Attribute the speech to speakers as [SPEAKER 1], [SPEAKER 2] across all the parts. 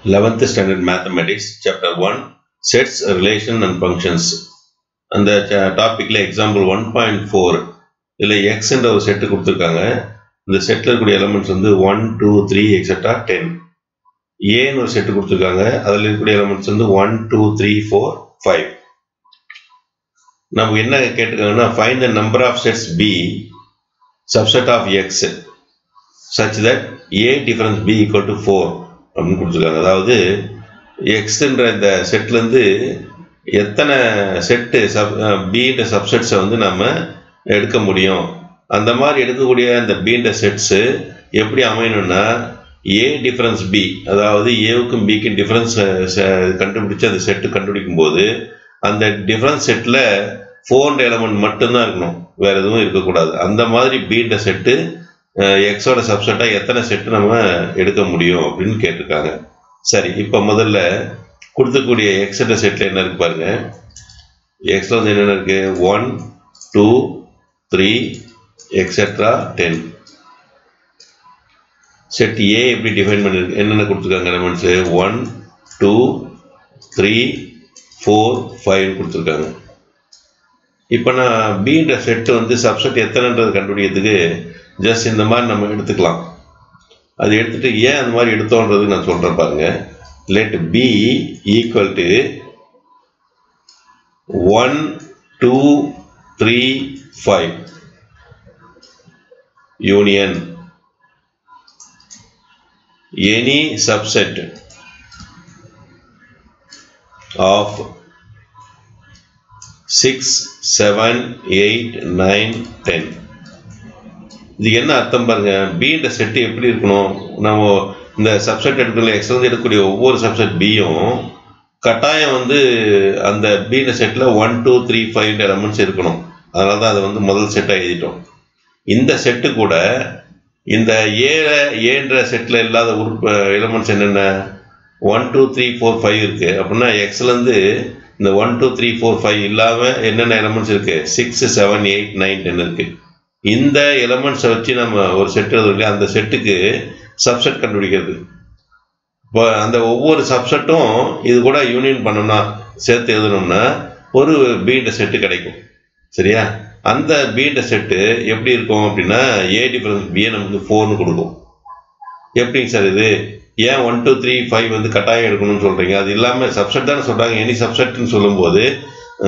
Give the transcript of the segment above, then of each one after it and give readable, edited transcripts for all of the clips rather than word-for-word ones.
[SPEAKER 1] 11th standard mathematics chapter 1 sets relation and functions அந்த டாபிக்ல example 1.4 இதுல x என்ற ஒரு செட் கொடுத்திருக்காங்க. இந்த செட்ல இருக்கக்கூடிய எலிமெண்ட்ஸ் வந்து 1 2 3 etc 10. a ன்னு ஒரு செட் கொடுத்திருக்காங்க. அதுல இருக்கக்கூடிய எலிமெண்ட்ஸ் வந்து 1 2 3 4 5. நமக்கு என்ன கேட்டிருக்காங்கன்னா find the number of sets b subset of x such that a difference b equal to 4 அப்படின்னு கொடுத்துருக்காங்க. அதாவது எக்ஸ்ன்ற இந்த செட்லேருந்து எத்தனை செட்டு பீன்ற சப்செட்ஸை வந்து நம்ம எடுக்க முடியும், அந்த மாதிரி எடுக்கக்கூடிய அந்த பீன்ற செட்ஸு எப்படி அமையணும்னா ஏ டிஃப்ரென்ஸ் பி, அதாவது ஏவுக்கும் பிக்கும் டிஃப்ரென்ஸ் கண்டுபிடிச்சு அந்த செட்டு கண்டுபிடிக்கும் போது அந்த டிஃப்ரென்ஸ் செட்டில் 4 எலமெண்ட் மட்டும்தான் இருக்கணும், வேற எதுவும் இருக்கக்கூடாது. அந்த மாதிரி பீன்ற செட்டு எக்ஸோட சப்செட்டாக எத்தனை செட்டு நம்ம எடுக்க முடியும் அப்படின்னு கேட்டிருக்காங்க. சரி, இப்போ முதல்ல கொடுத்துக்கூடிய எக்ஸோட செட்டில் என்ன இருக்கு பாருங்க. எக்ஸில் வந்து என்னென்ன இருக்கு? 1 2 3 எக்ஸெட்ரா 10. செட் ஏ எப்படி டிஃபைன் பண்ணிருக்கு, என்னென்ன கொடுத்துருக்காங்க எலிமெண்ட்ஸு 1 2 3 4 5 கொடுத்துருக்காங்க. இப்போ நான் பீன்ற செட்டு வந்து சப்செட் எத்தனைன்றது கண்டுபிடிக்கிறதுக்கு ஜஸ்ட் இந்த மாதிரி நம்ம எடுத்துக்கலாம். அது எடுத்துட்டு ஏன் அந்த மாதிரி எடுத்தோன்றது நான் சொல்றேன் பாருங்க. Let B equal to 1 2 3 5 union any subset of 6 7 8 9 10. இது என்ன அர்த்தம் பாருங்க. பீன்ற செட்டு எப்படி இருக்கணும், நம்ம இந்த சப்செட் எடுக்கல எக்ஸ் வந்து எடுக்கக்கூடிய ஒவ்வொரு சப்செட் பியும் கட்டாயம் வந்து அந்த பீன்ற செட்டில் 1 2 3 5 எலமெண்ட்ஸ் இருக்கணும். அதனால தான் அதை வந்து முதல் செட்டாக எழுதிட்டோம். இந்த செட்டு கூட இந்த ஏன்ற செட்டில் இல்லாத உறுப்பு எலமெண்ட்ஸ் என்னென்ன 1 2 3 4 5 இருக்கு. அப்படின்னா எக்ஸ்லேருந்து இந்த 1 2 3 4 5 இல்லாமல் என்னென்ன எலமெண்ட்ஸ் இருக்கு? 6 7 8 9 10 இருக்கு. இந்த எலமெண்ட்ஸை வச்சு நம்ம ஒரு செட் எழுதுறோம், அந்த செட்டுக்கு சப்செட் கண்டுபிடிக்கிறது. இப்போ அந்த ஒவ்வொரு சப்செட்டும் இது கூட யூனியன் பண்ணோம்னா, சேர்த்து எழுதணும்னா ஒரு பீன்ற செட்டு கிடைக்கும். சரியா? அந்த பீன்ற செட்டு எப்படி இருக்கும் அப்படின்னா ஏ டிஃபரன்ஸ் பிஏ நமக்கு 4ன்னு கொடுக்கும். எப்படிங்க சார் இது? ஏன் 1 2 3 5 வந்து கட்டாயம் எடுக்கணும்னு சொல்றீங்க? அது இல்லாமல் சப்செட் தானே சொல்றாங்க. எனி சப்செட்னு சொல்லும்போது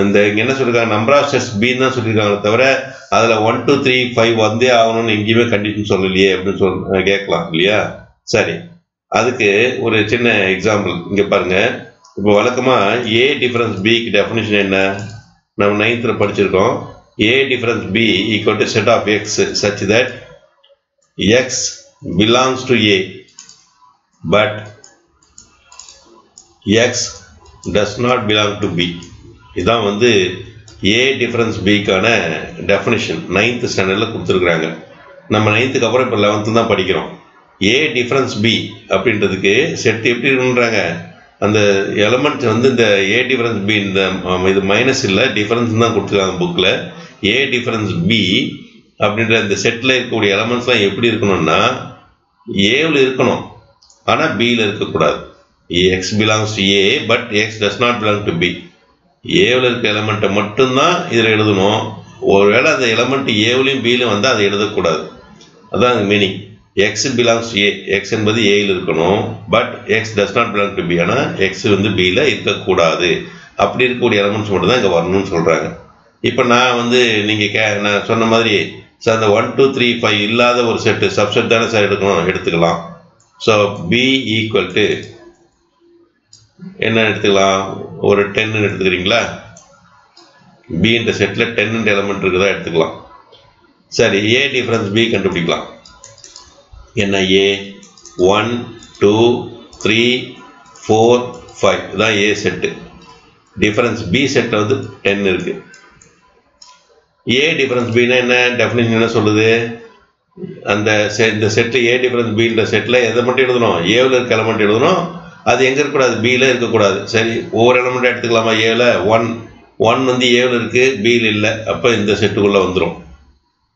[SPEAKER 1] இந்த இங்கே என்ன சொல்லியிருக்காங்க, நம்பர் ஆஃப் செட்ஸ் பின்னு தான் சொல்லியிருக்காங்களே தவிர அதில் 1 2 3 5 வந்தே ஆகணும்னு எங்கேயுமே கண்டிஷன் சொல்லலையே அப்படின்னு கேட்கலாம் இல்லையா? சரி, அதுக்கு ஒரு சின்ன எக்ஸாம்பிள் இங்கே பாருங்க. இப்போ வழக்கமாக ஏ டிஃபரன்ஸ் பிக்கு டெஃபினிஷன் என்ன? நம்ம 9th படிச்சிருக்கோம். A difference B equal to set of X such that X belongs to A but X does not belong to B. இதான் வந்து ஏ டிஃபரன்ஸ் பிக்கான டெஃபினிஷன் 9th ஸ்டாண்டர்டில் கொடுத்துருக்குறாங்க. நம்ம 9th அப்புறம் இப்போ 11th தான் படிக்கிறோம். ஏ டிஃபரன்ஸ் பி அப்படின்றதுக்கு செட் எப்படி இருக்குன்றாங்க, அந்த எலமெண்ட் வந்து இந்த ஏ டிஃபரன்ஸ் பி, இந்த இது மைனஸ் இல்லை டிஃபரன்ஸ் தான் கொடுத்துருக்காங்க புக்கில். ஏ டிஃபரன்ஸ் பி அப்படின்ற இந்த செட்டில் இருக்கக்கூடிய எலமெண்ட்ஸ்லாம் எப்படி இருக்கணும்னா ஏவில் இருக்கணும், ஆனால் பியில் இருக்கக்கூடாது. X belongs to A but X does not belong to B. ஏவில் இருக்க எலமெண்ட்டை மட்டும்தான் இதில் எழுதணும். ஒருவேளை அந்த எலமெண்ட் ஏவிலையும் பியிலும் வந்து அதை எழுதக்கூடாது. அதான் meaning. X belongs A, X என்பது ஏயில் இருக்கணும் but X does not belong to B, ஆனால் எக்ஸ் வந்து பியில் இருக்கக்கூடாது. அப்படி இருக்கக்கூடிய எலமெண்ட்ஸ் மட்டும் தான் இங்கே வரணும்னு சொல்கிறாங்க. இப்போ நான் வந்து நீங்கள் நான் சொன்ன மாதிரி சார் அந்த 1 2 3 5 இல்லாத ஒரு செட்டு சப்செட் தானே சார் எடுக்கணும், எடுத்துக்கலாம். ஸோ பி ஈக்குவல் டு என்ன எடுத்துக்கலாம், ஒரு 10 எடுத்துக்கிறீங்களா? பின்ற செட்டில் 10 எலமெண்ட் இருக்குதா எடுத்துக்கலாம். சரி, ஏ டிஃபரன்ஸ் பி கண்டுபிடிக்கலாம். என்ன ஏ 1 2 3 4 5 தான் ஏ செட்டு. டிஃபரன்ஸ் பி செட்டில் வந்து 10 இருக்கு. ஏ டிஃபரன்ஸ் பின்னா என்ன டெஃபினிஷன் என்ன சொல்லுது? அந்த இந்த செட்டில் ஏ டிஃபரன்ஸ் பின்ற செட்டில் எதை மட்டும் எழுதணும்? ஏவில் இருக்க எலமெண்ட் எழுதணும். அது எங்கே இருக்கக்கூடாது? பியில் இருக்கக்கூடாது. சரி, ஒவ்வொரு எலமெண்ட் எடுத்துக்கலாமா? ஏவில் 1 வந்து ஏவில் இருக்குது, பியில் இல்லை, அப்போ இந்த செட்டுக்குள்ளே வந்துடும்.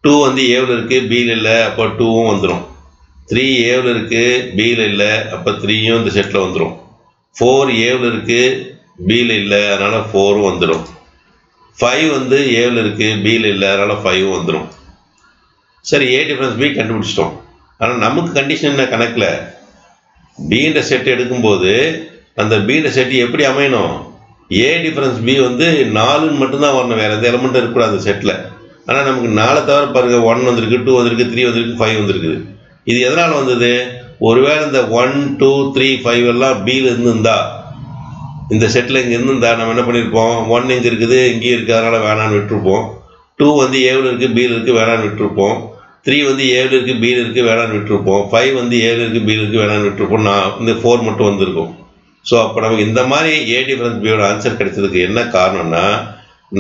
[SPEAKER 1] 2 வந்து ஏவில் இருக்குது, பியில் இல்லை, அப்போ 2வும் வந்துடும். 3 ஏவில் இருக்குது, பியில் இல்லை, அப்போ 3யும் இந்த செட்டில் வந்துடும். 4 ஏவில் இருக்கு பியில் இல்லை, அதனால 4 வந்துடும். 5 வந்து ஏவில் இருக்கு பியில் இல்லை, அதனால 5 வந்துடும். சரி, ஏ டிஃபரன்ஸ் பி கண்டுபிடிச்சிட்டோம். ஆனால் நமக்கு கண்டிஷன் என்ன கணக்கில் பின்ற செட் எடுக்கும்போது அந்த பின்ற செட்டு எப்படி அமையணும்? ஏ டிஃபரன்ஸ் பி வந்து 4ன்னு மட்டும்தான் வரணும், வேறு எந்த எலமெண்ட்டும் இருக்கக்கூடாது அந்த செட்டில். ஆனால் நமக்கு 4 தவிர பாருங்க 1 வந்திருக்கு, 2 வந்திருக்கு, 3 வந்திருக்கு, 5 வந்திருக்குது. இது எதனால் வந்தது? ஒருவேளை இந்த 1, 2, 3, 5 எல்லாம் பியில் இருந்திருந்தா, இந்த செட்டில் இங்கே இருந்திருந்தா நம்ம என்ன பண்ணியிருப்போம்? 1 இங்கே இருக்குது, இங்கேயும் இருக்குது, அதனால் வேணான்னு விட்டுருப்போம். 2 வந்து ஏவில் இருக்குது பியில் இருக்குது, வேணான்னு விட்டுருப்போம். 3 வந்து ஏவில் இருக்குது பியில் இருக்குது, வேணான்னு விட்டுருப்போம். 5 வந்து ஏவில் இருக்குது பியில் இருக்குது, வேணான்னு விட்டுருப்போம். இந்த 4 மட்டும் வந்திருக்கும். ஸோ அப்போ நமக்கு இந்த மாதிரி ஏ டிஃபரன்ஸ் பியோட ஆன்சர் கிடைச்சதுக்கு என்ன காரணம்னா,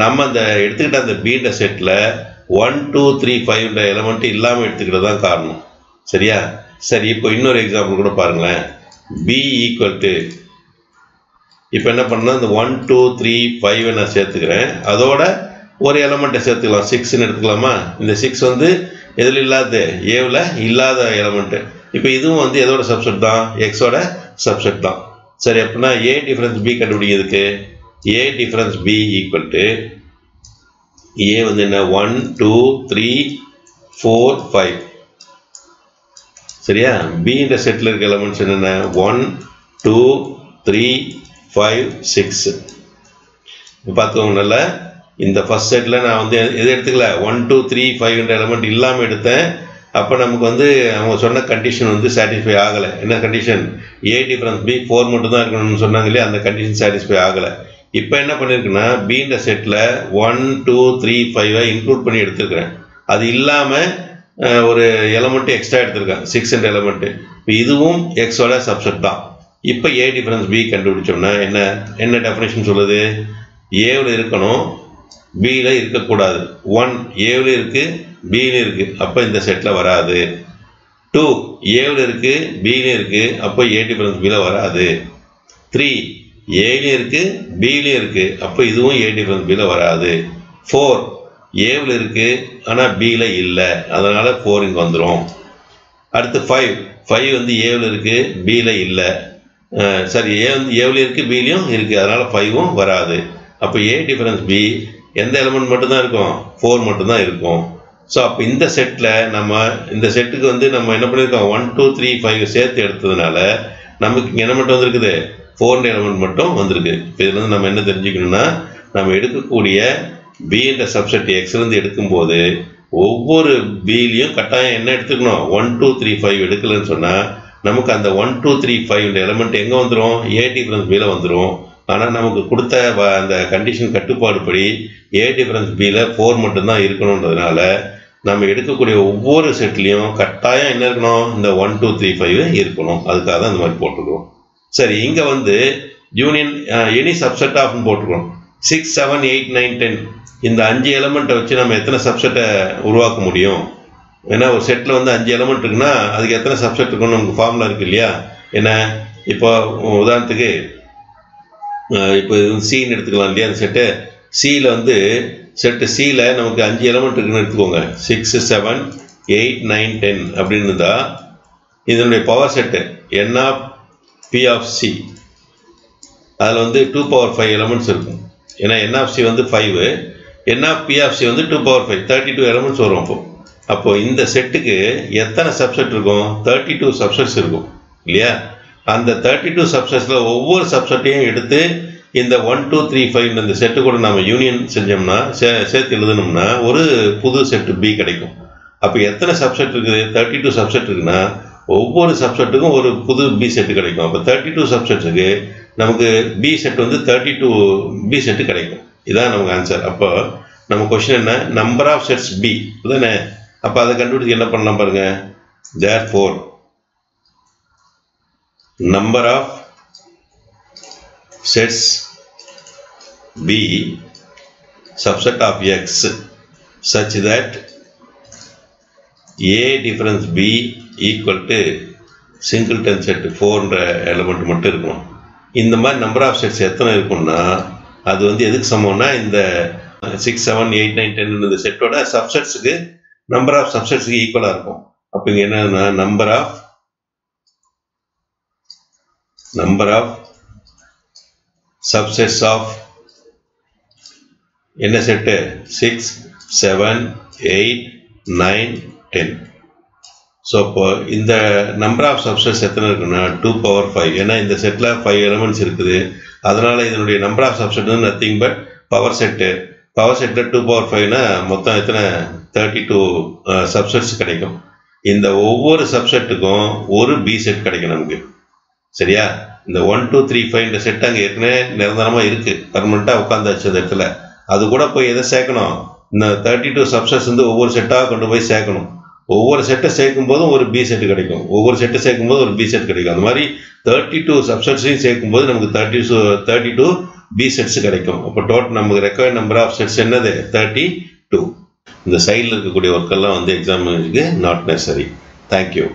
[SPEAKER 1] நம்ம அந்த எடுத்துக்கிட்ட அந்த பின்ற செட்டில் 1, 2, 3, 5 எலமெண்ட் இல்லாமல் எடுத்துக்கிட்டு தான் காரணம். சரியா? சரி, இப்போ இன்னொரு எக்ஸாம்பிள் கூட பாருங்களேன். பி ஈக்குவல் டு, இப்போ என்ன பண்ணால் இந்த 1, 2, 3, 5 நான் சேர்த்துக்கிறேன், அதோட ஒரு எலமெண்ட்டை சேர்த்துக்கலாம், 6ன்னு எடுத்துக்கலாமா? இந்த 6 வந்து எதில் இல்லாத, ஏவில் இல்லாத எலமெண்ட்டு. இப்போ இதுவும் வந்து எதோட சப்செட் தான்? எக்ஸோட சப்செட் தான். சரி, அப்படின்னா ஏ டிஃபரன்ஸ் பி கண்டுபிடிக்கிறதுக்கு A difference B equal to A வந்து என்ன? 1, 2, 3, 4, 5. சரியா? பின்ற செட்டில் இருக்க எலமெண்ட்ஸ் என்னென்ன? 1, 2, 3, 5, 6. பார்த்துக்கோங்க நல்லா. இந்த ஃபர்ஸ்ட் செட்டில் நான் வந்து எது எடுத்துக்கல, 1, 2, 3, 5 எலமெண்ட் இல்லாமல் எடுத்தேன். அப்போ நமக்கு வந்து அவங்க சொன்ன கண்டிஷன் வந்து சாட்டிஸ்ஃபை ஆகலை. என்ன கண்டிஷன்? ஏ டிஃபரன்ஸ் பி 4 மட்டும் தான் இருக்கணும்னு சொன்னாங்க இல்லையா, அந்த கண்டிஷன் சாட்டிஸ்ஃபை ஆகலை. இப்போ என்ன பண்ணியிருக்குன்னா, பின்ற செட்டில் 1, 2, 3, 5 இன்க்ளூட் பண்ணி எடுத்துருக்கிறேன். அது இல்லாமல் ஒரு எலமெண்ட்டு எக்ஸ்ட்ரா எடுத்திருக்கேன், 6 எலமெண்ட்டு. இப்போ இதுவும் எக்ஸோட சப்செட் தான். இப்போ ஏ டிஃபரன்ஸ் பி கண்டுபிடிச்சோம்னா என்ன டெஃபினேஷன் சொல்லுது? ஏவில் இருக்கணும், பியில் இருக்கக்கூடாது. 1 ஏவில் இருக்குது, பியில் இருக்குது, அப்போ இந்த செட்டில் வராது. 2 ஏவில் இருக்குது, பியில் இருக்குது, அப்போ ஏ டிஃபரன்ஸ் பியில் வராது. 3 ஏலையும் இருக்குது, பியிலையும் இருக்குது, அப்போ இதுவும் ஏ டிஃபரன்ஸ் பியில் வராது. 4 ஏவில் இருக்குது, ஆனால் பியில் இல்லை, அதனால் 4 இங்கே வந்துடும். அடுத்து 5 வந்து ஏவில் இருக்குது, பியில் இல்லை. சரி, ஏ வந்து ஏவில் இருக்குது, பியிலையும் இருக்குது, அதனால் 5ம் வராது. அப்போ ஏ டிஃபரன்ஸ் பி எந்த எலமெண்ட் மட்டும்தான் இருக்கும்? 4 மட்டும்தான் இருக்கும். ஸோ அப்போ இந்த செட்டில் இந்த செட்டுக்கு வந்து நம்ம என்ன பண்ணியிருக்கோம்? 1, 2, 3, 5 சேர்த்து எடுத்ததுனால நமக்கு இங்கே என்ன மட்டும் வந்திருக்குது? 4 எலமெண்ட் மட்டும் வந்திருக்கு. இப்போ இதுல இருந்து நம்ம என்ன தெரிஞ்சுக்கணும்னா, நம்ம எடுக்கக்கூடிய பின்ற சப்செட் எக்ஸ்லேருந்து எடுக்கும்போது ஒவ்வொரு பிலையும் கட்டாயம் என்ன எடுத்துக்கணும்? 1, 2, 3, 5 எடுக்கலன்னு சொன்னால் நமக்கு அந்த 1, 2, 3, 5 எலமெண்ட் எங்கே வந்துடும்? ஏ டிஃபரன்ஸ் பியில் வந்துடும். ஆனால் நமக்கு கொடுத்த அந்த கண்டிஷன் கட்டுப்பாடு படி ஏ டிஃபரன்ஸ் பியில் 4 மட்டும்தான் இருக்கணுன்றதுனால நம்ம எடுக்கக்கூடிய ஒவ்வொரு செட்லேயும் கட்டாயம் என்ன இருக்கணும்? இந்த 1, 2, 3, 5 இருக்கணும். அதுக்காக தான் இந்த மாதிரி போட்டுருக்கோம். சரி, இங்கே வந்து யூனியன் எனி சப்செட் ஆஃப்னு போட்டுருக்கோம். 6, 7, 8, 9, 10 இந்த 5 எலமெண்ட்டை வச்சு நம்ம எத்தனை சப்செட்டை உருவாக்க முடியும்? ஏன்னா ஒரு செட்டில் வந்து 5 எலமெண்ட் இருக்குன்னா அதுக்கு எத்தனை சப்செட் இருக்குன்னு நமக்கு ஃபார்முலா இருக்குது இல்லையா? என்ன, இப்போ உதாரணத்துக்கு இப்போ சின்னு எடுத்துக்கலாம் இல்லையா? அந்த செட்டு சியில் வந்து செட்டு சியில் நமக்கு 5 எலமெண்ட் இருக்குன்னு எடுத்துக்கோங்க. 6, 7, 8, 9, 10 அப்படின்னு இருந்தால் இதனுடைய power set n of p of c அதில் வந்து 2 power 5 எலமெண்ட்ஸ் இருக்கும். ஏன்னா n of c வந்து 5, n of p of c வந்து 2 power 5, 32 எலமெண்ட்ஸ் வரும். அப்போது இந்த செட்டுக்கு எத்தனை சப்செட் இருக்கும்? 32 சப்செட்ஸ் இருக்கும் இல்லையா? அந்த 32 சப்செட்ஸில் ஒவ்வொரு சப்செட்டையும் எடுத்து இந்த 1, 2, 3, 5 இந்த செட்டு கூட நம்ம யூனியன் செஞ்சோம்னா சேர்த்து எழுதணும்னா ஒரு புது செட்டு பி கிடைக்கும். அப்போ எத்தனை சப்செட் இருக்குது? 32 சப்செட் இருக்குன்னா ஒவ்வொரு சப்செட்டுக்கும் ஒரு புது பி செட்டு கிடைக்கும். அப்போ 32 சப்செட்ஸுக்கு நமக்கு பி செட் வந்து 32 பி செட்டு கிடைக்கும். இதுதான் நமக்கு ஆன்சர். அப்போ நம்ம கொஸ்டின் என்ன? நம்பர் ஆஃப் செட்ஸ் பி தானே? அப்போ அதை கண்டுபிடிச்சு என்ன பண்ணலாம் பாருங்க. therefore number of sets B subset of X such that A difference B equal to singleton set 4 element மட்டும் இருக்கணும். இந்த மாதிரி நம்பர் ஆஃப் செட்ஸ் எத்தனை இருக்கும்னா அது வந்து எதுக்கு சமம்னா இந்த 6, 7, 8, 9, 10 இந்த செட்டோட சப்செட்ஸுக்கு நம்பர் ஆஃப் சப்செட்ஸுக்கு ஈக்குவலாக இருக்கும். அப்போ இங்கே என்னன்னா number of subsets of என்ன செட்டு 6 7 8 9 10. ஸோ இப்போ இந்த நம்பர் ஆஃப் சப்செட்ஸ் எத்தனை இருக்குன்னா 2 power 5. ஏன்னா இந்த செட்டில் 5 எலிமெண்ட்ஸ் இருக்குது. அதனால் இதனுடைய நம்பர் ஆஃப் சப்செட் வந்து nothing but power set. Power settle 2 power 5னா மொத்தம் எத்தனை 32 சப்செட்ஸ் கிடைக்கும். இந்த ஒவ்வொரு சப்செட்டுக்கும் ஒரு பி செட் கிடைக்கும் நமக்கு. சரியா? இந்த 1 2 3 5 இந்த செட் அங்கே ஏற்கனவே நிரந்தரமாக இருக்குது, பர்மனெண்ட்டாக உட்காந்தாச்சு அந்த இடத்துல. அது கூட போய் எதை சேர்க்கணும், இந்த 32 சப்செட்ஸ் வந்து ஒவ்வொரு செட்டாக கொண்டு போய் சேர்க்கணும். ஒவ்வொரு செட்டை சேர்க்கும் போதும் ஒரு பி செட் கிடைக்கும், ஒவ்வொரு செட்டை சேர்க்கும் போது ஒரு பி செட் கிடைக்கும். அந்த மாதிரி 32 சப்செட்ஸையும் சேர்க்கும் போது நமக்கு 32 பி செட்ஸ் கிடைக்கும். அப்போ டோட்டல் நமக்கு ரெக்வயர்ட் நம்பர் ஆஃப் செட்ஸ் என்னது 32. இந்த சைடில் இருக்கக்கூடிய ஒர்க்கெல்லாம் வந்து எக்ஸாம் நாட் நெசசரி. தேங்க்யூ.